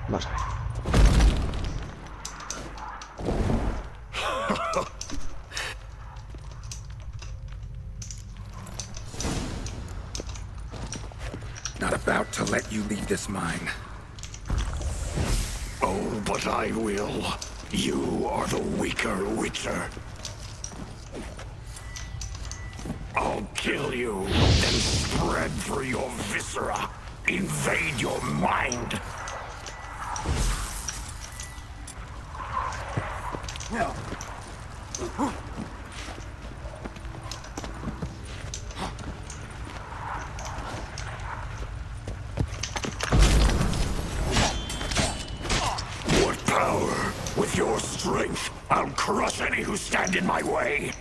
Vamos a ver. Not about to let you leave this mine. Oh, but I will. You are the weaker Witcher. I'll kill you, then spread through your viscera. Invade your mind. What power? With your strength, I'll crush any who stand in my way.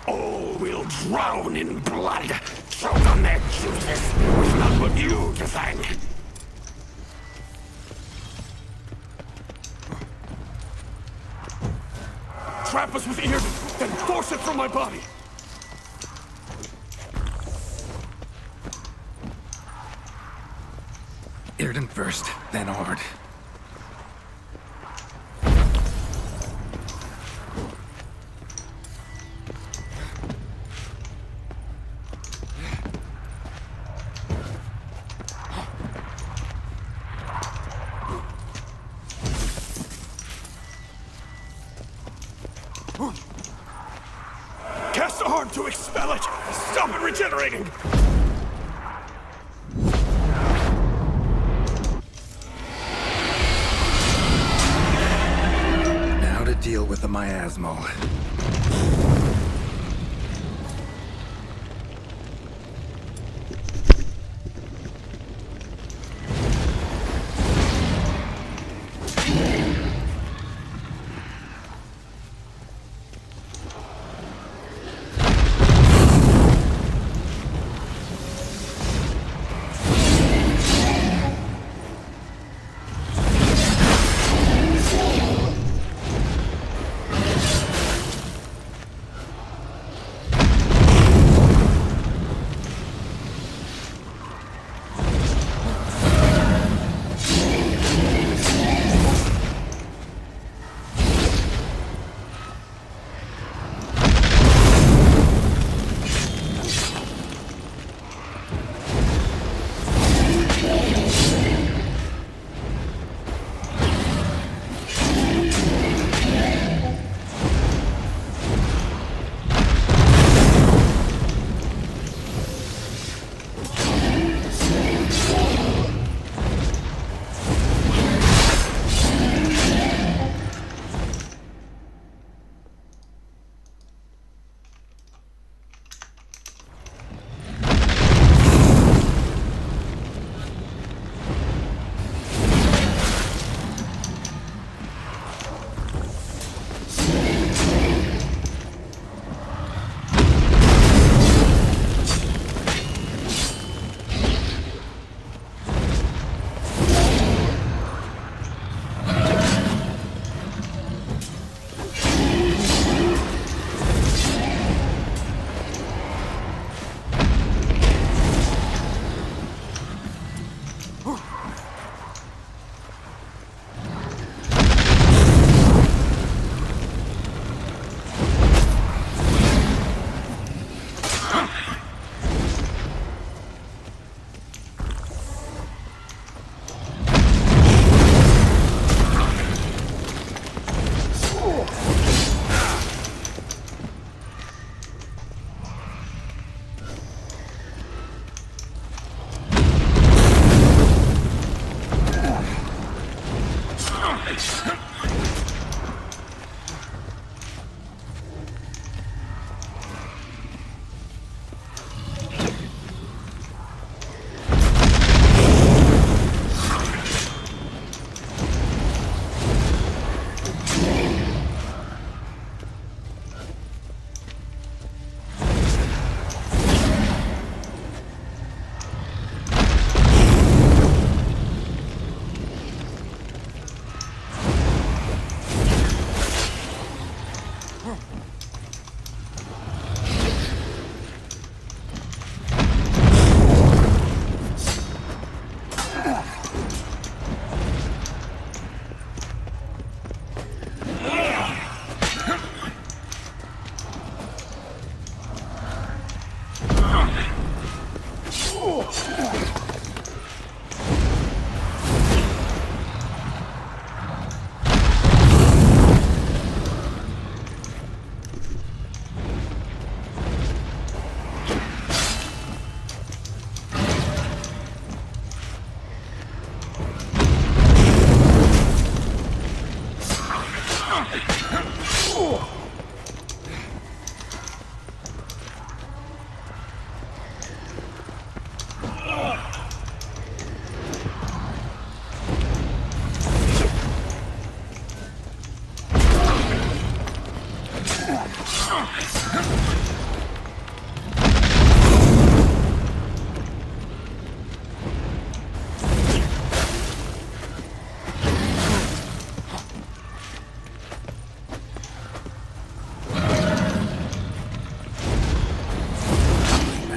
All will drown in blood, choke on their juices, with none but you to thank. Trap us with Irden, then force it from my body. Irden first, then Ord. Cast a harm to expel it! Stop it regenerating! Now to deal with the miasmo.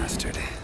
Bastard.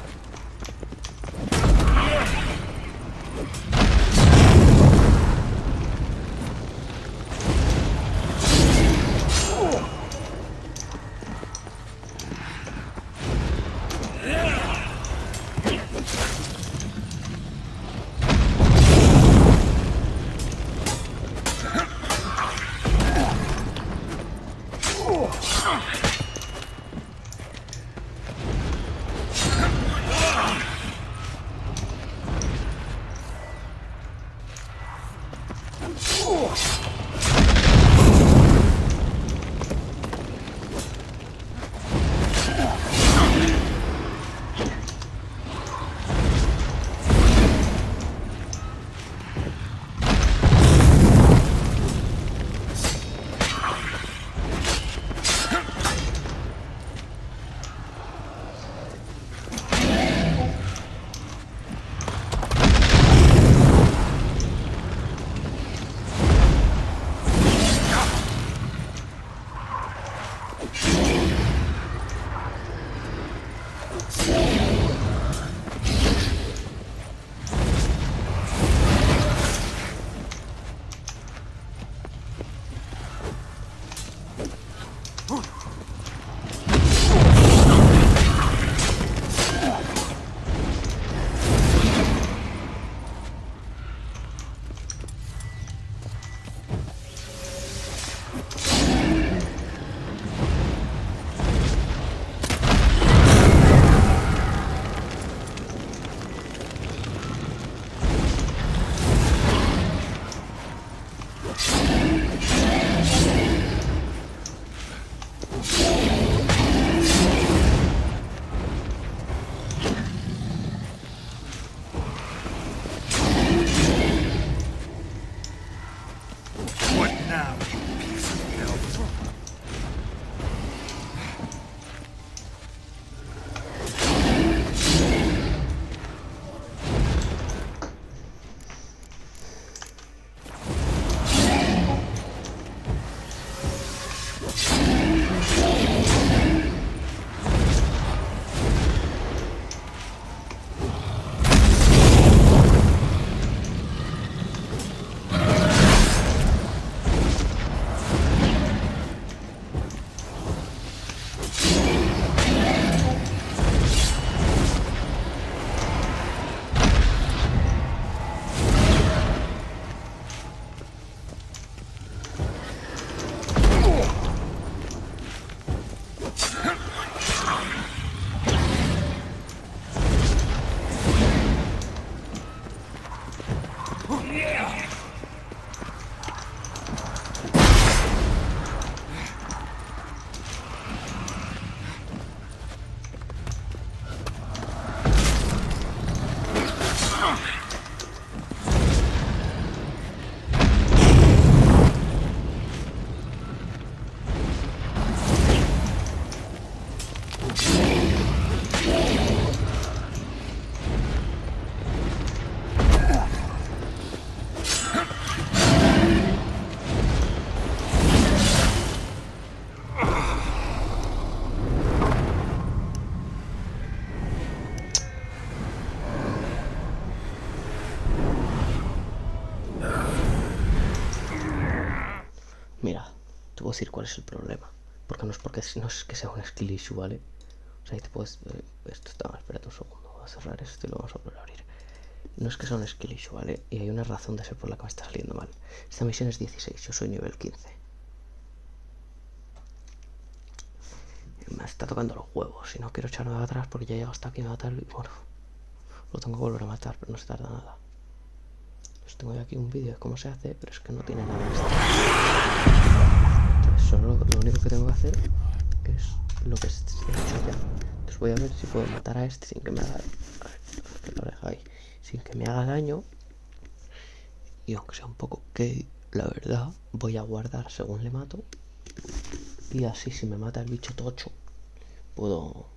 Mira, te puedo decir cuál es el problema. Porque no es que sea un skill issue, ¿vale? O sea, ahí te puedes... esto está... Espérate un segundo. cerrar esto y lo vamos a volver a abrir. No es que sea un skill issue, ¿vale? Y hay una razón de ser por la que me está saliendo mal. Esta misión es 16, yo soy nivel 15. Me está tocando los huevos y no quiero echarme atrás porque ya he llegado hasta aquí a matar y bueno, lo tengo que volver a matar, pero no se tarda nada. Pues tengo aquí un vídeo de cómo se hace, pero es que no tiene nada de esto. Entonces solo lo único que tengo que hacer es lo que se ha hecho ya. Entonces voy a ver si puedo matar a este sin que me haga... A ver, que lo deja ahí. Sin que me haga daño. Y aunque sea un poco gay, la verdad, voy a guardar según le mato. Y así si me mata el bicho tocho, puedo...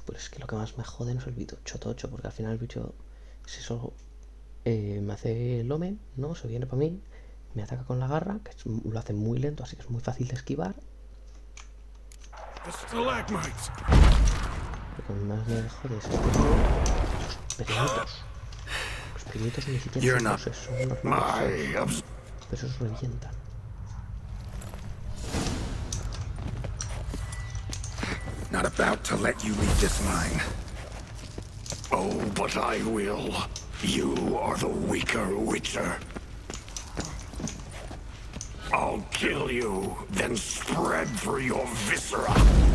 Pero es que lo que más me jode no es el bicho tocho, porque al final el bicho es eso... me hace el omen, ¿no? Se viene para mí, me ataca con la garra, que lo hace muy lento, así que es muy fácil de esquivar. Lo que más me jode es los pequeñitos. Los pequeñitos ni siquiera son bosses, son normales. Pero esos revientan. Not about to let you leave this mine. Oh, but I will. You are the weaker Witcher. I'll kill you, then spread through your viscera.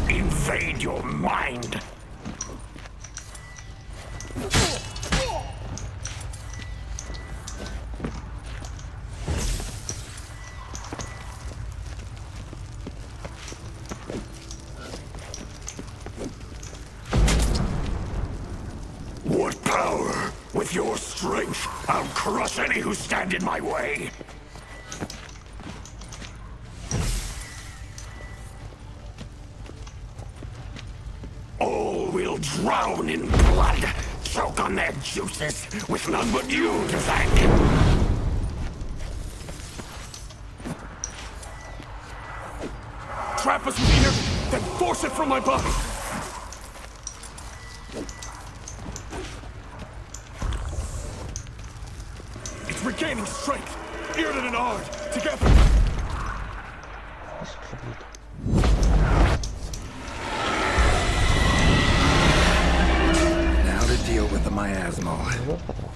Invade your mind. What power? With your strength, I'll crush any who stand in my way. All will drown in blood, choke on their juices, with none but you to thank. Trap us here, then force it from my body. It's regaining strength. Irden and Ard, together. Es rapidito. Now to deal with the miasmo. Luego para atrás.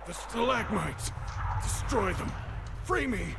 The stalagmites! Destroy them! Free me!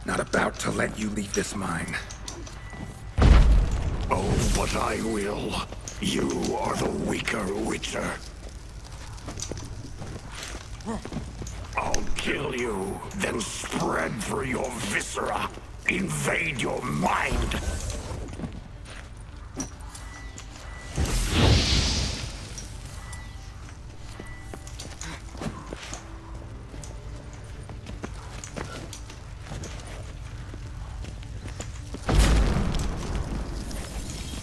Not about to let you leave this mine. Oh, but I will. You are the weaker Witcher. I'll kill you, then spread through your viscera. Invade your mind.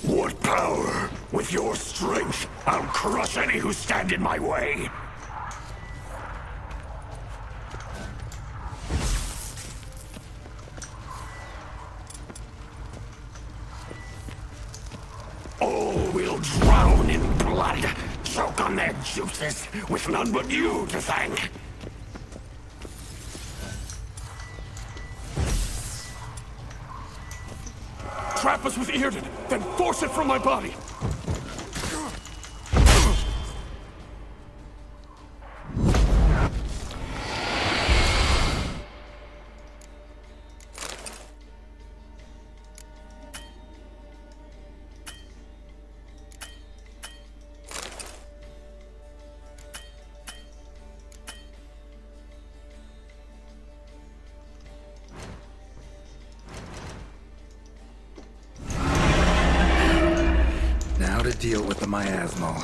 What power? With your strength, I'll crush any who stand in my way. All will drown in blood, choke on their juices, with none but you to thank. Trap us with Earden, then force it from my body. Now to deal with the miasmal.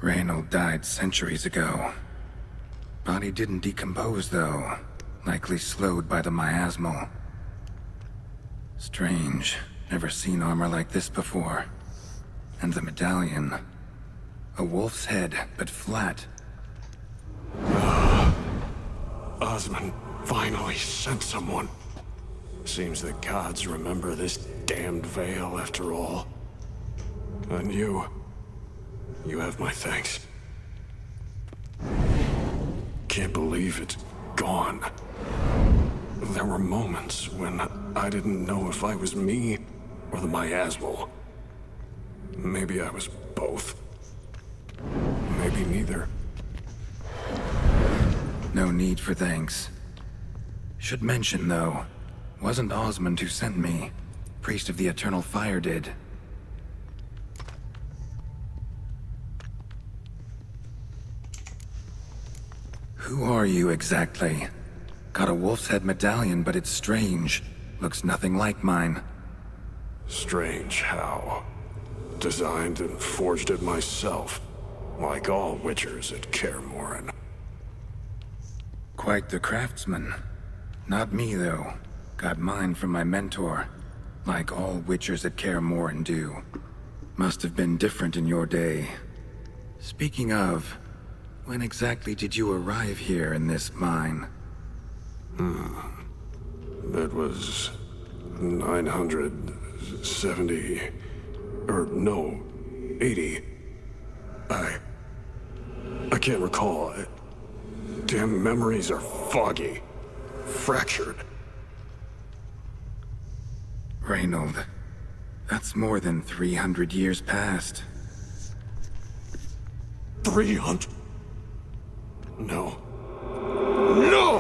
Reynold died centuries ago. Body didn't decompose, though. Likely slowed by the miasmal. Strange. Never seen armor like this before. And the medallion. A wolf's head, but flat. Osmond finally sent someone. Seems the gods remember this damned veil after all. And you have my thanks. Can't believe it's gone. There were moments when I didn't know if I was me or the miasmal. Maybe I was both. Maybe neither. No need for thanks. Should mention, though, wasn't Osmond who sent me. Priest of the Eternal Fire did. Who are you exactly? Got a wolf's head medallion, but it's strange. Looks nothing like mine. Strange how? Designed and forged it myself, like all witchers at Kaer Morhen. Quite the craftsman. Not me, though. Got mine from my mentor, like all witchers at Kaer Morhen do. Must have been different in your day. Speaking of, when exactly did you arrive here in this mine? It was 970... or no, 80. I can't recall. Damn memories are foggy, fractured. Reynold, that's more than 300 years past. 300? No. No!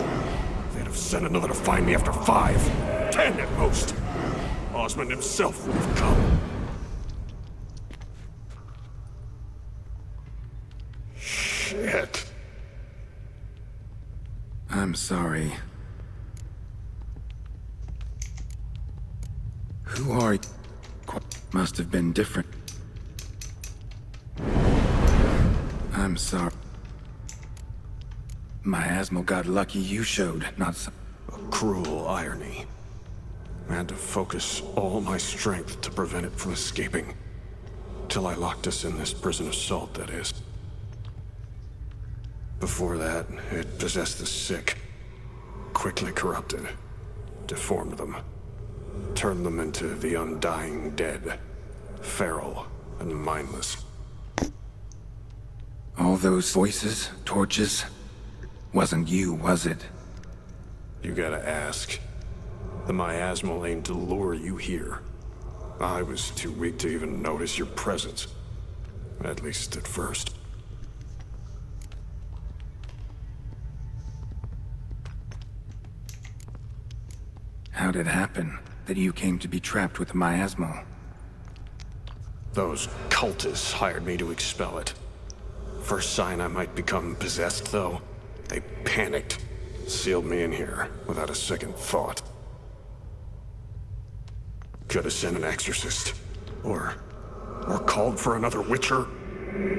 They'd have sent another to find me after 5, 10 at most. Osmond himself would have come. Shit. I'm sorry. Who are you? Must have been different. I'm sorry. My Asmal got lucky you showed, not some... A cruel irony. I had to focus all my strength to prevent it from escaping. Till I locked us in this prison of salt, that is. Before that, it possessed the sick. Quickly corrupted. Deformed them. Turned them into the undying dead. Feral and mindless. All those voices, torches... Wasn't you, was it? You gotta ask. The miasmal aimed to lure you here. I was too weak to even notice your presence. At least at first. How'd it happen that you came to be trapped with the miasmal? Those cultists hired me to expel it. First sign I might become possessed, though, they panicked. Sealed me in here without a second thought. Could have sent an exorcist. Or called for another witcher.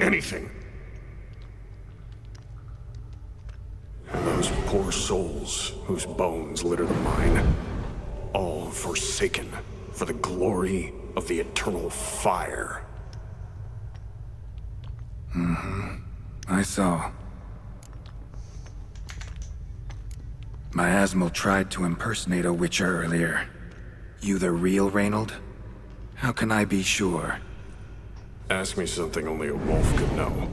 Anything. And those poor souls whose bones litter the mine. All forsaken for the glory of the eternal fire. I saw. Miasmal tried to impersonate a witcher earlier. You the real Reynold? How can I be sure? Ask me something only a wolf could know.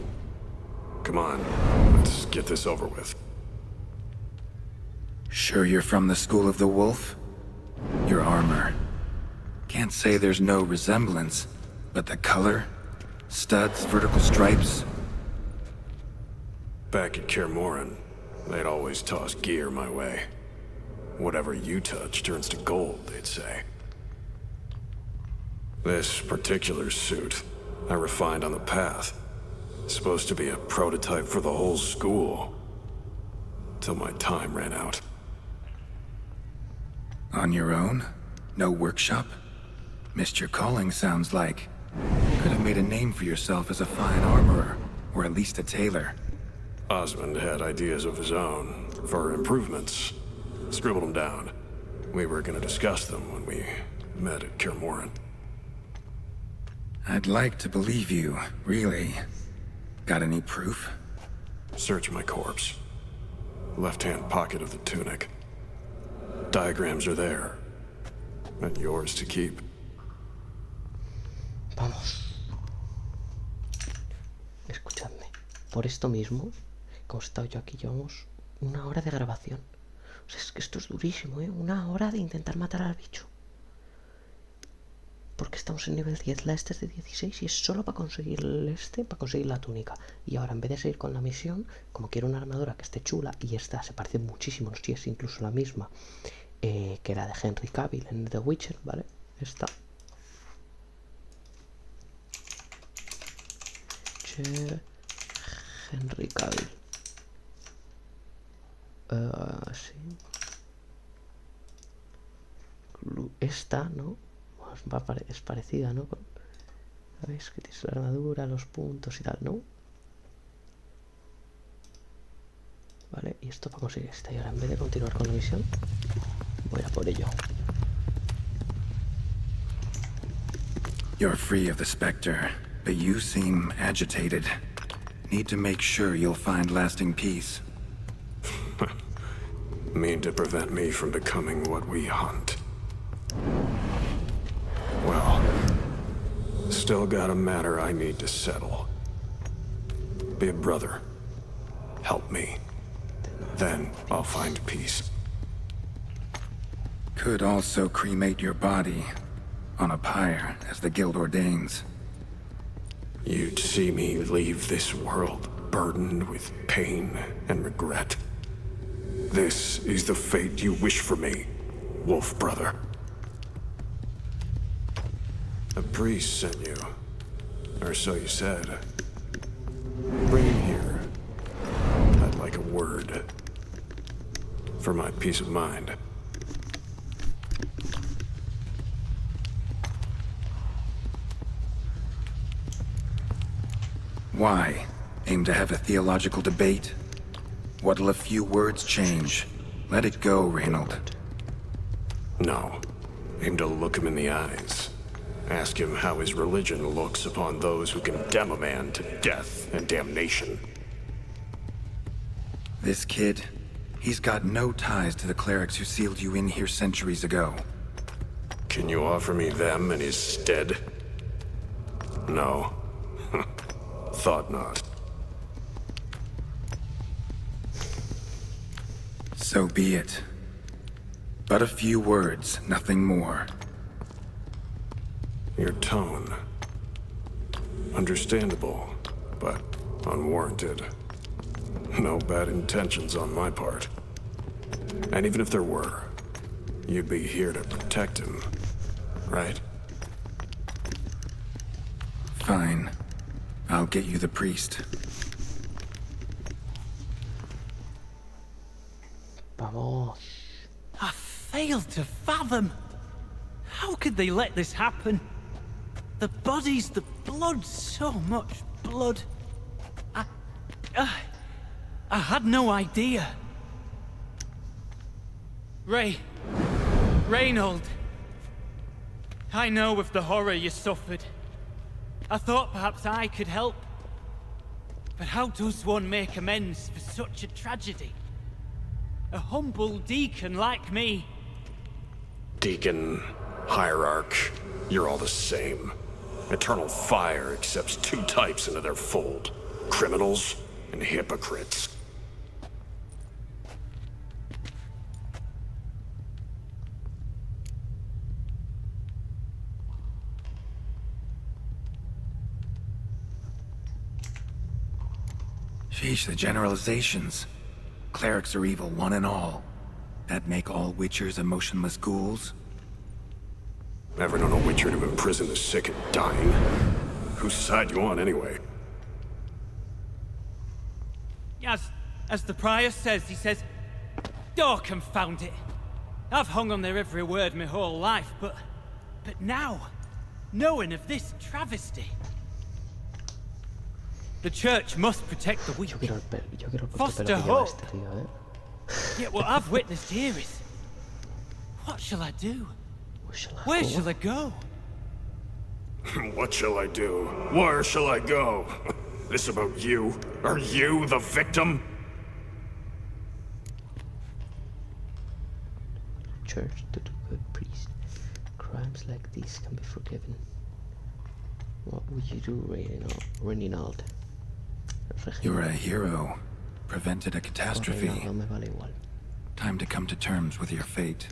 Come on, let's get this over with. Sure you're from the School of the Wolf? Your armor. Can't say there's no resemblance, but the color? Studs, vertical stripes? Back at Kaer Morhen, they'd always toss gear my way. Whatever you touch turns to gold, they'd say. This particular suit, I refined on the path. Supposed to be a prototype for the whole school. Till my time ran out. On your own? No workshop? Missed your calling, sounds like. Could have made a name for yourself as a fine armorer, or at least a tailor. Osmond had ideas of his own, for improvements. Scribbled them down. We were gonna discuss them when we met at Kaer Morhen. I'd like to believe you, really. Got any proof? Search my corpse. Left-hand pocket of the tunic. Diagrams are there. And yours to keep. Vamos. Escuchadme. Por esto mismo, como he estado yo aquí, llevamos 1 hora de grabación. O sea, es que esto es durísimo, ¿eh? 1 hora de intentar matar al bicho. Porque estamos en nivel 10, la este es de 16 y es solo para conseguir el para conseguir la túnica. Y ahora en vez de seguir con la misión, como quiero una armadura que esté chula, y esta se parece muchísimo, no sé si es incluso la misma que la de Henry Cavill en The Witcher, ¿vale? Esta. Henry Cavill. Sí. Esta, ¿no? Es parecida, ¿no? ¿Sabéis que tienes la armadura, los puntos y tal, ¿no? Vale, y esto para conseguir esta. Y ahora en vez de continuar con la misión, voy a por ello. You're free of the Spectre, but you seem agitated. Need to make sure you'll find lasting peace. Mean to prevent me from becoming what we hunt. Well, still got a matter I need to settle. Be a brother. Help me. Then I'll find peace. Could also cremate your body on a pyre, as the guild ordains. You'd see me leave this world burdened with pain and regret. This is the fate you wish for me, Wolf Brother. A priest sent you, or so you said. Bring him here. I'd like a word. For my peace of mind. Why? Aim to have a theological debate? What'll a few words change? Let it go, Reynold. No. Aim to look him in the eyes. Ask him how his religion looks upon those who condemn a man to death and damnation. This kid, he's got no ties to the clerics who sealed you in here centuries ago. Can you offer me them in his stead? No. Thought not. So be it. But a few words, nothing more. Your tone. Understandable, but unwarranted. No bad intentions on my part. And even if there were, you'd be here to protect him, right? Fine. I'll get you the priest. Vamos. I failed to fathom. How could they let this happen? The bodies, the blood, so much blood. I had no idea. Reynold. I know of the horror you suffered. I thought perhaps I could help. But how does one make amends for such a tragedy? A humble deacon like me. Deacon, hierarch, you're all the same. Eternal Fire accepts two types into their fold. Criminals and hypocrites. Sheesh, the generalizations. Clerics are evil, one and all. That make all witchers emotionless ghouls? Ever known a witcher to imprison the sick and dying? Whose side you on, anyway? As the prior says, he says, "Oh, confound it. I've hung on their every word my whole life, but now, knowing of this travesty, the church must protect the weak. Yo quiero el puto Foster pelo que lleva hope. este tío, eh. Yet what I've witnessed here is... What shall I do? Where shall I go? What shall I do? Where shall I go? This about you? Are you the victim? Church to the good priest. Crimes like these can be forgiven. What would you do, Reynold? You're a hero. Prevented a catastrophe. Reynold, me vale igual. Time to come to terms with your fate.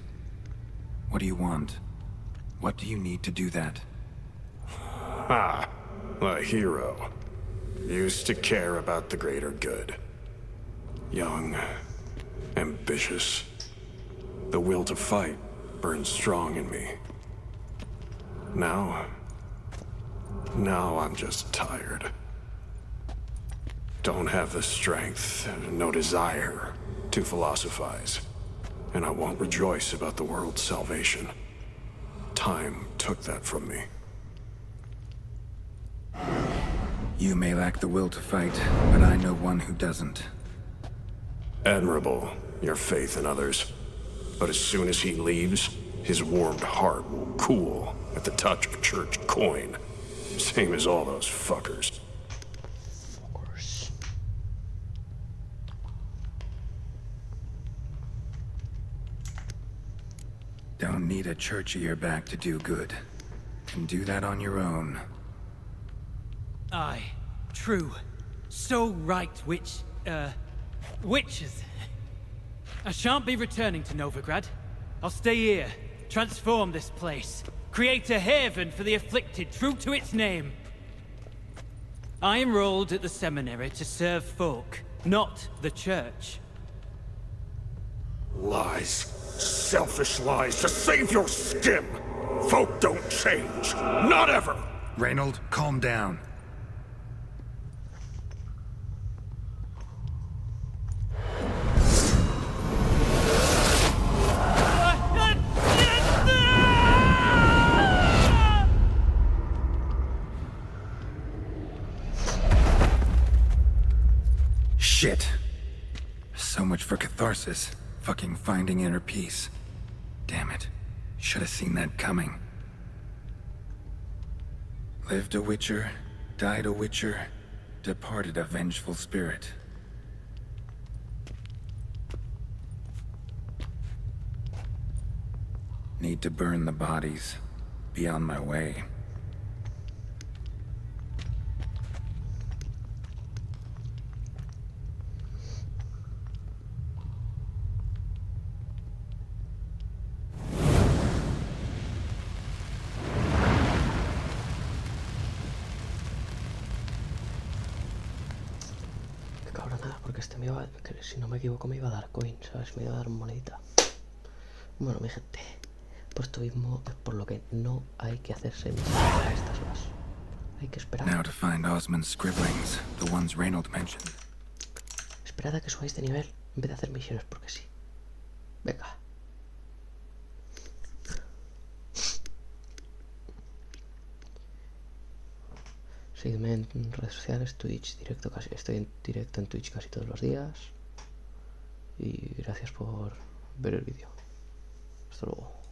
What do you want? What do you need to do that? Ah, a hero. Used to care about the greater good. Young, ambitious. The will to fight burns strong in me. Now I'm just tired. Don't have the strength, no desire to philosophize. And I won't rejoice about the world's salvation. Time took that from me. You may lack the will to fight, but I know one who doesn't. Admirable, your faith in others. But as soon as he leaves, his warmed heart will cool at the touch of church coin. Same as all those fuckers. Of course. Don't need a church at your back to do good. Can do that on your own. Aye, true. So right, witches. I shan't be returning to Novigrad. I'll stay here, transform this place, create a haven for the afflicted true to its name. I enrolled at the seminary to serve folk, not the church. Lies. Selfish lies to save your skin. Folk don't change. Not ever. Reynold, calm down. Shit. So much for catharsis. Fucking finding inner peace. Damn it. Should have seen that coming. Lived a witcher, died a witcher, departed a vengeful spirit. Need to burn the bodies. Be on my way. Porque este me iba, que si no me equivoco me iba a dar coin, ¿sabes? Me iba a dar monedita. Bueno, mi gente, por esto mismo es por lo que no hay que hacerse misiones a estas horas. Hay que esperar. Now to find Osmond's scribblings, the ones Reynold mentioned. Esperad a que subáis de nivel en vez de hacer misiones porque sí. Venga. Sígueme en redes sociales, Twitch, directo casi, estoy en directo en Twitch casi todos los días. Y gracias por ver el vídeo. Hasta luego.